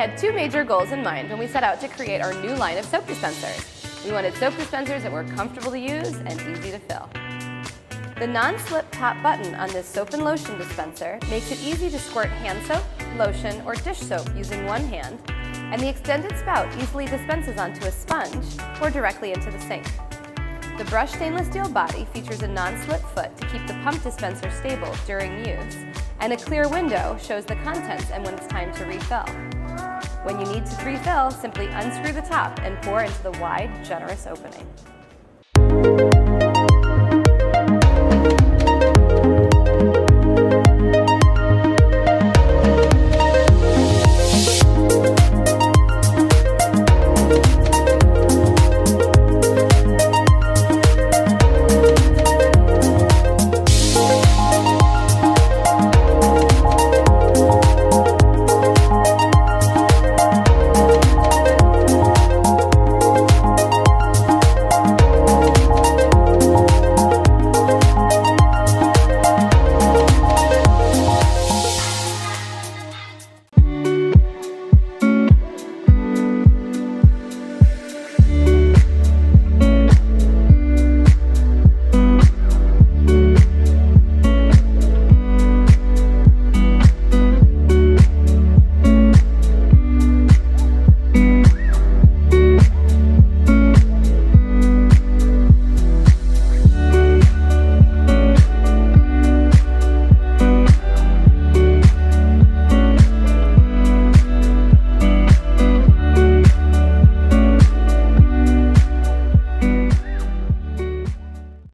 had two major goals in mind when we set out to create our new line of soap dispensers. We wanted soap dispensers that were comfortable to use and easy to fill. The non-slip top button on this soap and lotion dispenser makes it easy to squirt hand soap, lotion, or dish soap using one hand, and the extended spout easily dispenses onto a sponge or directly into the sink. The brushed stainless steel body features a non-slip foot to keep the pump dispenser stable during use, and a clear window shows the contents and when it's time to refill. When you need to refill, simply unscrew the top and pour into the wide, generous opening.